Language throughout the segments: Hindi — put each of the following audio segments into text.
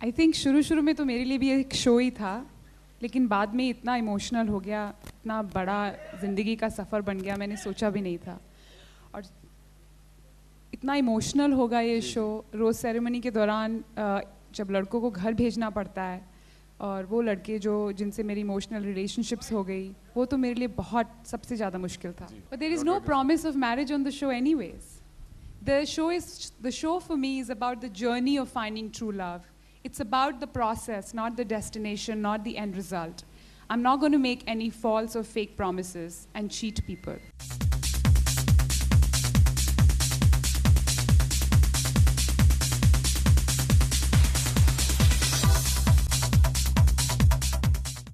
आई थिंक शुरू में तो मेरे लिए भी एक शो ही था, लेकिन बाद में इतना इमोशनल हो गया, इतना बड़ा ज़िंदगी का सफ़र बन गया, मैंने सोचा भी नहीं था। और इतना इमोशनल होगा ये शो। रोज़ सेरेमनी के दौरान जब लड़कों को घर भेजना पड़ता है, और वो लड़के जो जिनसे मेरी इमोशनल रिलेशनशिप्स हो गई, वो तो मेरे लिए बहुत सबसे ज़्यादा मुश्किल था। But there is no promise of marriage on the show anyways. The show for me is about the journey of finding true love. It's about the process, not the destination, not the end result. I'm not going to make any false or fake promises and cheat people.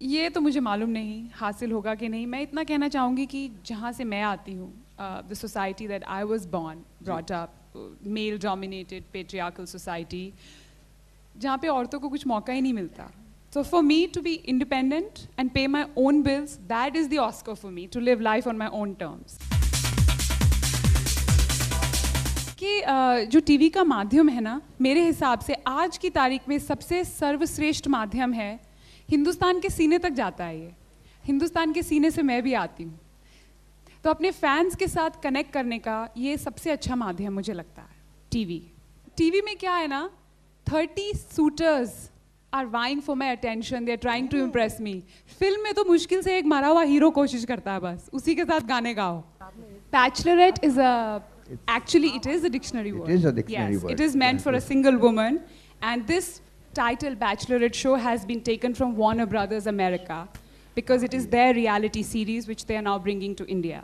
ये तो मुझे मालूम नहीं हासिल होगा कि नहीं। मैं इतना कहना चाहूँगी कि जहाँ से मैं आती हूँ, the society that I was born, brought up, male-dominated, patriarchal society, जहाँ पे औरतों को कुछ मौका ही नहीं मिलता. So for me to be independent and pay my own bills, that is the Oscar for me, to live life on my own terms. कि जो टीवी का माध्यम है ना, मेरे हिसाब से आज की तारीख में सबसे सर्वश्रेष्ठ माध्यम है। हिंदुस्तान के सीने तक जाता है ये, हिंदुस्तान के सीने से मैं भी आती हूँ, तो अपने फैंस के साथ कनेक्ट करने का ये सबसे अच्छा माध्यम मुझे लगता है टीवी। टीवी में क्या है ना, 30 suitors are vying for my attention, they are trying to impress me. Film में तो मुश्किल से एक मरा हुआ हीरो कोशिश करता है, बस उसी के साथ गाने गाओ। Bachelorette is actually it is a dictionary word. It is a dictionary yes, word. It is meant for a single woman, and this title Bachelorette show has been taken from Warner Brothers America because it is their reality series which they are now bringing to India.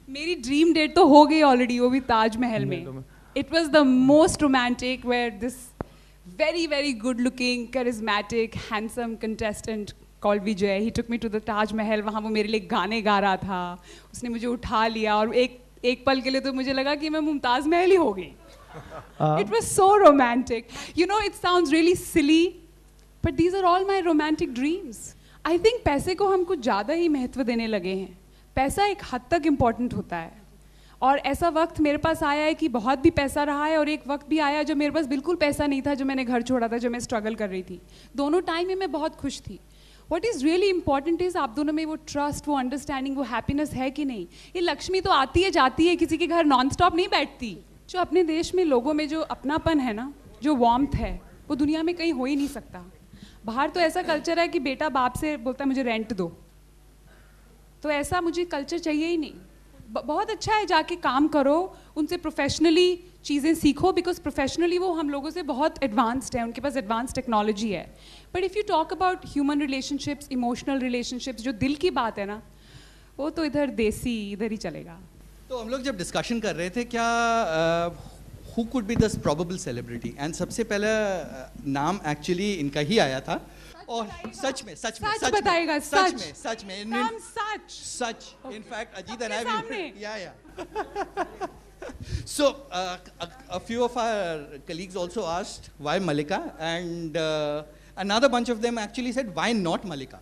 मेरी dream date तो हो गई already, वो भी ताज महल में. It was the most romantic, where this very very good looking, charismatic, handsome contestant called Vijay, he took me to the Taj Mahal. वहाँ वो मेरे लिए गाने गा रहा था, उसने मुझे उठा लिया, और एक पल के लिए तो मुझे लगा कि मैं मुमताज़ महल ही हो गई. It was so romantic. You know, it sounds really silly, but these are all my romantic dreams. I think पैसे को हम कुछ ज़्यादा ही महत्व देने लगे हैं. पैसा एक हद तक इम्पॉर्टेंट होता है, और ऐसा वक्त मेरे पास आया है कि बहुत भी पैसा रहा है, और एक वक्त भी आया जब मेरे पास बिल्कुल पैसा नहीं था, जब मैंने घर छोड़ा था, जब मैं स्ट्रगल कर रही थी. दोनों टाइम में मैं बहुत खुश थी. What is really important is आप दोनों में वो ट्रस्ट, वो अंडरस्टैंडिंग, वो हैप्पीनेस है कि नहीं. ये लक्ष्मी तो आती है जाती है, किसी के घर नॉन स्टॉप नहीं बैठती. जो अपने देश में लोगों में जो अपनापन है ना, जो वार्मथ है, वो दुनिया में कहीं हो ही नहीं सकता. बाहर तो ऐसा कल्चर है कि बेटा बाप से बोलता है मुझे रेंट दो, तो ऐसा मुझे कल्चर चाहिए ही नहीं. बहुत अच्छा है जाके काम करो, उनसे प्रोफेशनली चीज़ें सीखो, बिकॉज प्रोफेशनली वो हम लोगों से बहुत एडवांस्ड है, उनके पास एडवांस टेक्नोलॉजी है. But if you talk about human relationships, emotional relationships, जो दिल की बात है ना, वो तो इधर देसी इधर ही चलेगा. तो हम लोग जब डिस्कशन कर रहे थे क्या who could be the probable celebrity, and सबसे पहला नाम एक्चुअली इनका ही आया था. और सच में बताएगा, सच में नाम सच इनफैक्ट अजीत एंड आई या so a few of our colleagues also asked why Mallika, and another bunch of them actually said why not Mallika.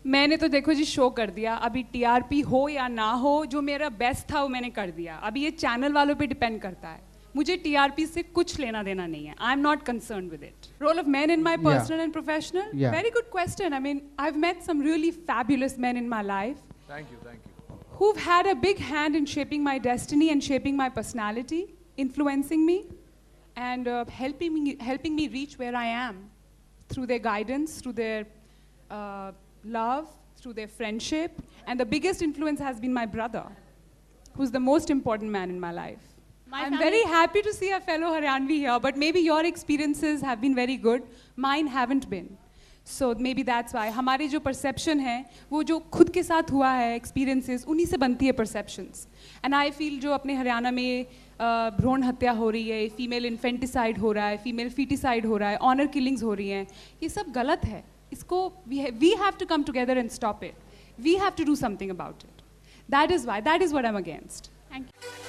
मैंने तो देखो जी शो कर दिया, अभी टीआरपी हो या ना हो, जो मेरा बेस्ट था वो मैंने कर दिया. अभी ये चैनल वालों पे डिपेंड करता है, मुझे टीआरपी से कुछ लेना देना नहीं है. I am not concerned with it. Role of men in my personal and professional, very good question. I mean I have met some really fabulous men in my life. Thank you who've had a big hand in shaping my destiny and shaping my personality, influencing me, and helping me reach where I am through their guidance, through their love, through their friendship. And the biggest influence has been my brother, who's the most important man in my life. I'm very happy to see a fellow Haryanvi here, but maybe your experiences have been very good, mine haven't been. So maybe that's why हमारी जो perception है, वो जो खुद के साथ हुआ है experiences, उन्हीं से बनती है perceptions. And I feel जो अपने हरियाणा में भ्रूण हत्या हो रही है, female infanticide हो रहा है, female feticide हो रहा है, honor killings हो रही हैं, ये सब गलत है. इसको we have to come together and stop it. We have to do something about it. That is why, that is what I'm against. Thank you.